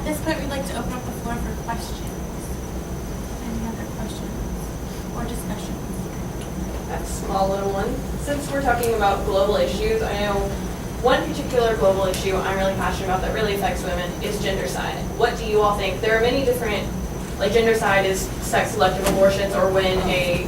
At this point, we'd like to open up the floor for questions. Any other questions or discussions? That's a small little one. Since we're talking about global issues, I know one particular global issue I'm really passionate about that really affects women is gendercide. What do you all think? There are many different, like gendercide is sex-selective abortions, or when a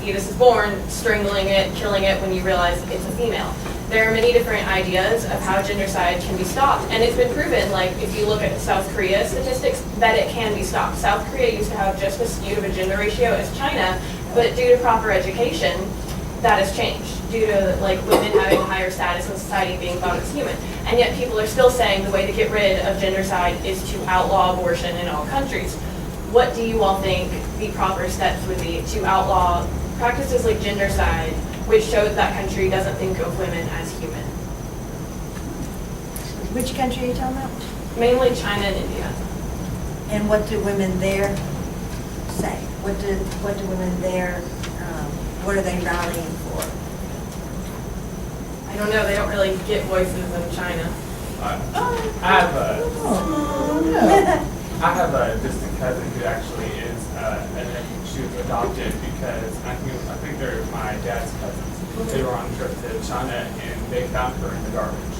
fetus is born, strangling it, killing it when you realize it's a female. There are many different ideas of how gendercide can be stopped, and it's been proven, like if you look at South Korea statistics, that it can be stopped. South Korea used to have just as skewed of a gender ratio as China, but due to proper education, that has changed, due to like women having a higher status in society, being thought as human. And yet people are still saying the way to get rid of gendercide is to outlaw abortion in all countries. What do you all think the proper steps would be to outlaw practices like gendercide, which shows that country doesn't think of women as human? Which country are you talking about? Mainly China and India. And what do women there say? What do women there, what are they rallying for? I don't know, they don't really get voices in China. I have a distant cousin who actually is, she was adopted because I think they're my dad's cousins. They were on a trip to China and they found her in the garbage.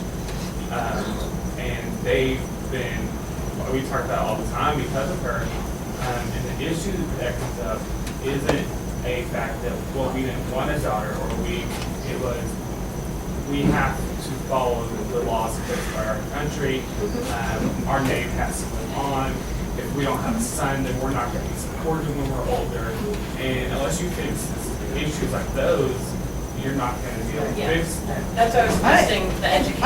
And they've been, we talk about all the time because of her. And the issue that comes up isn't a fact that, well, we didn't want a daughter, or we have to follow the laws placed by our country. Our name has to live on. If we don't have a son, then we're not going to be supported when we're older. And unless you fix issues like those, you're not going to be able to fix them. That's what I was suggesting, the education.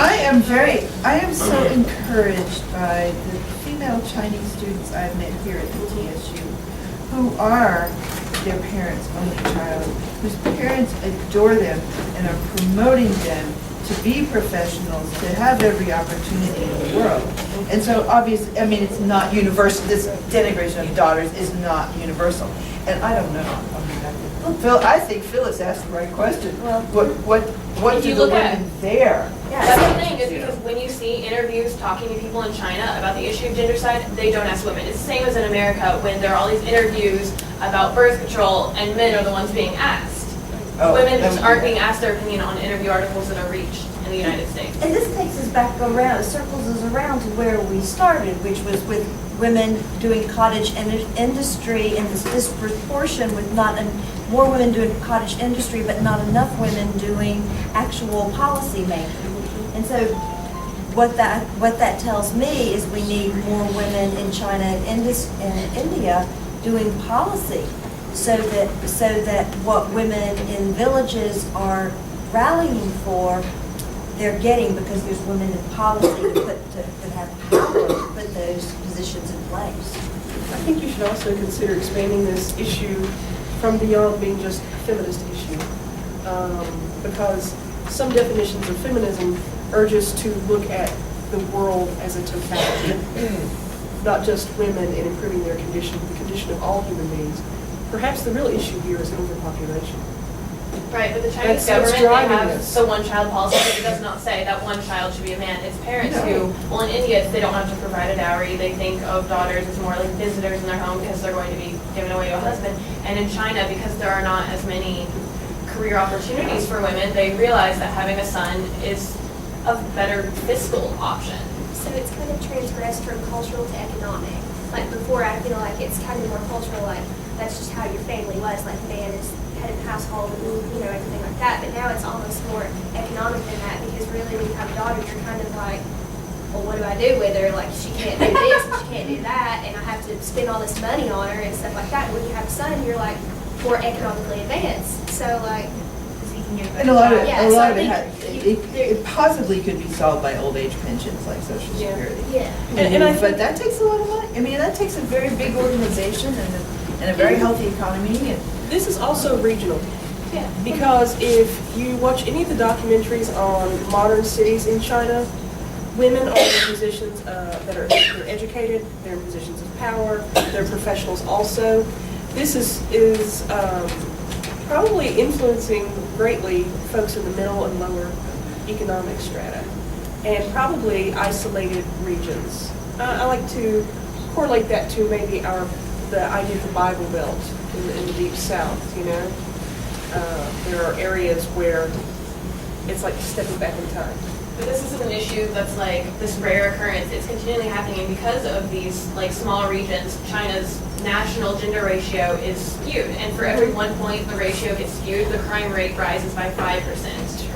I am so encouraged by the female Chinese students I've met here at the TSU, who are their parents' only child, whose parents adore them and are promoting them to be professionals, to have every opportunity in the world. And so obviously, I mean, it's not universal, this denigration of daughters is not universal. And I don't know. Phil, I think Phyllis asked the right question. What If do you the look at- women there? That's the thing, is because when you see interviews talking to people in China about the issue of gendercide, they don't ask women. It's the same as in America when there are all these interviews about birth control and men are the ones being asked. Women just aren't being asked their opinion on interview articles that are reached in the United States. And this takes us back around, it circles us around to where we started, which was with women doing cottage industry and this disproportion with more women doing cottage industry, but not enough women doing actual policy making. And so what that tells me is we need more women in China and India doing policy, so that what women in villages are rallying for, they're getting, because there's women in policy that have power to put those positions in place. I think you should also consider expanding this issue from beyond being just a feminist issue, because some definitions of feminism urge us to look at the world as a totality, not just women and improving their condition, the condition of all human beings. Perhaps the real issue here is overpopulation. Right, but the Chinese That's what's government, they driving have this. the one-child policy, but it does not say that one child should be a man. It's parents who, well, in India, they don't have to provide a dowry. They think of daughters as more like visitors in their home because they're going to be given away to a husband. And in China, because there are not as many career opportunities for women, they realize that having a son is a better fiscal option. So it's kind of transgressed from cultural to economic. Like before, I feel like it's kind of more cultural, like that's just how your family was, like man is head of the household and everything like that. But now it's almost more economic than that, because really when you have a daughter, you're kind of like, well, what do I do with her? Like she can't do this and she can't do that, and I have to spend all this money on her and stuff like that. When you have a son, you're like more economically advanced. So like, And a lot of Yeah, it possibly could be solved by old age pensions like Social Yeah. Security. yeah. And I But that takes a lot of money. I mean, that takes a very big organization and a very healthy economy. And This is also regional, Yeah. because if you watch any of the documentaries on modern cities in China, women are in positions they're educated, they're in positions of power, they're professionals also. This is probably influencing greatly folks in the middle and lower economic strata, and probably isolated regions I like to correlate that to maybe the idea of the Bible Belt in the Deep South, you know? There are areas where it's like stepping back in time. But this isn't an issue that's like this rare occurrence. It's continually happening, and because of these like small regions, China's national gender ratio is skewed. And for every 1 point the ratio gets skewed, the crime rate rises by 5%.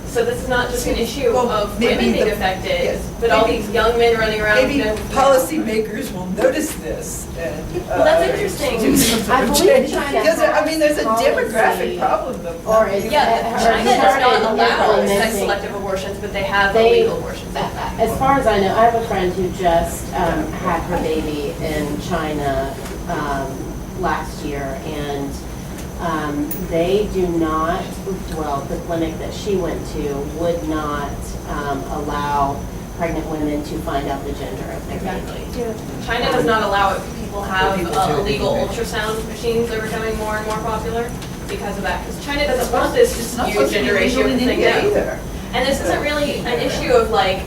So this is not just an issue Well, of maybe women being the- affected, yes, but all maybe- these young men running around. Maybe you know, policymakers will notice this and. Well, that's interesting. Do some I sort of believe change. China Because, I mean, there's a has demographic policy, problem of. or is- Yeah, Or China does started not allow sex implementing- selective abortions, but they have They- illegal abortions. As far as I know, I have a friend who just had her baby in China last year, and they do not, well, the clinic that she went to would not allow pregnant women to find out the gender of their baby. China does not allow it. People have People do. illegal ultrasound machines that are becoming more and more popular because of that. Because China doesn't want this It's not skewed supposed to be gender ratio legal in thing India down. either. And this isn't really an issue of like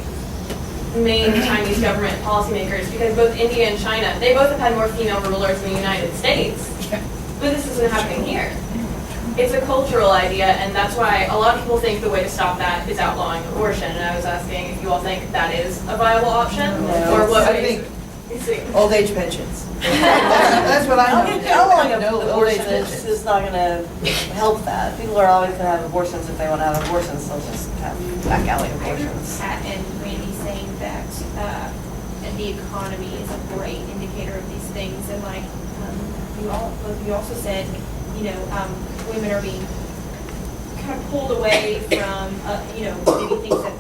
main Chinese government policymakers, because both India and China, they both have had more female rulers in the United States, but this isn't happening here. It's a cultural idea, and that's why a lot of people think the way to stop that is outlawing abortion. And I was asking if you all think that is a viable option, No. or what I ways- think you see. old age pensions. That's what I know. Outlawing No, old age abortion pensions. is not gonna help that. People are always gonna have abortions if they wanna have abortions, they'll just have back alley abortions. Pat and Randy saying that the economy is a great indicator of these things, and like you also said, women are being kind of pulled away from maybe things that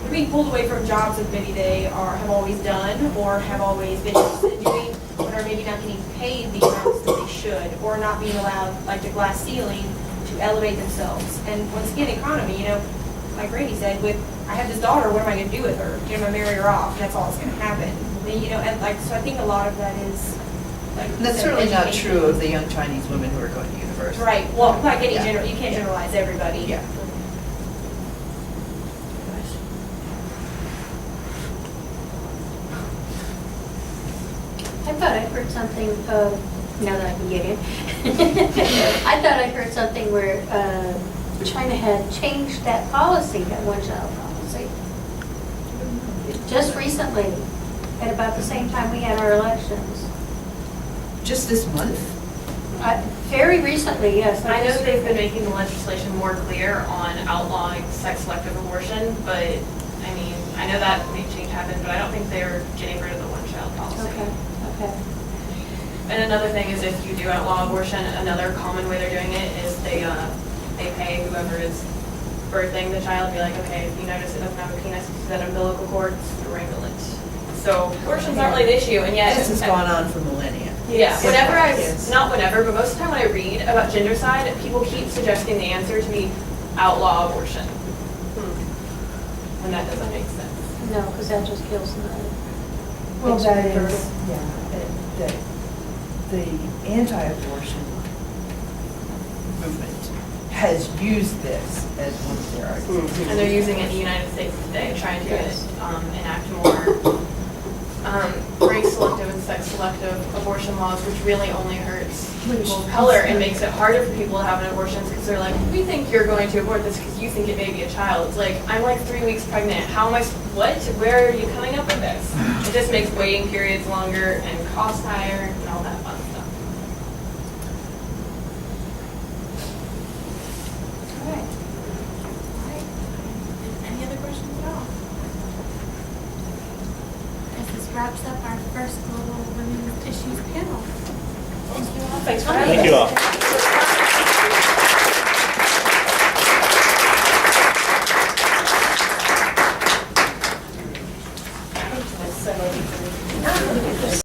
they're being pulled away from jobs that maybe they have always done or have always been interested in doing, but are maybe not getting paid the amounts that they should, or not being allowed, like the glass ceiling, to elevate themselves. And once again, economy, like Randy said, I have this daughter, what am I going to do with her? Am I marry her off? That's all that's going to happen. So I think a lot of that is like. And that's certainly not true of the young Chinese women who are going to university. Right. Well, not getting Yeah. general. You can't generalize everybody. Yeah. I thought I heard something, now that I can get in. I thought I heard something where China had changed that policy, that one-child policy. Just recently, at about the same time we had our elections. Just this month? Very recently, yes. I know they've been making the legislation more clear on outlawing sex-selective abortion, but I mean, I know that change happened, but I don't think they're getting rid of the one-child policy. Okay. And another thing is if you do outlaw abortion, another common way they're doing it is they pay whoever is birthing the child, be like, okay, if you notice it doesn't have a penis, it's an umbilical cord, strangle it. So abortion's not really an issue, and yet. This has gone on for millennia. Yeah, whenever Yes. not whenever, but most of the time when I read about gendercide, people keep suggesting the answer to be outlaw abortion. And that doesn't make sense. No, because that just kills the Well, It's that very is, the anti-abortion movement has used this as one of their arguments. And they're using it in the United States today, trying to enact more race-selective and sex-selective abortion laws, which really only hurts people of color and makes it harder for people to have an abortion because they're like, we think you're going to abort this because you think it may be a child. It's like, I'm like 3 weeks pregnant. How am I, what? Where are you coming up with this? It just makes waiting periods longer and costs higher and all that fun stuff. All right. Any other questions at all? As this wraps up our first Global Women's Issues panel. Thank you all. Thanks for having us. Thank you all.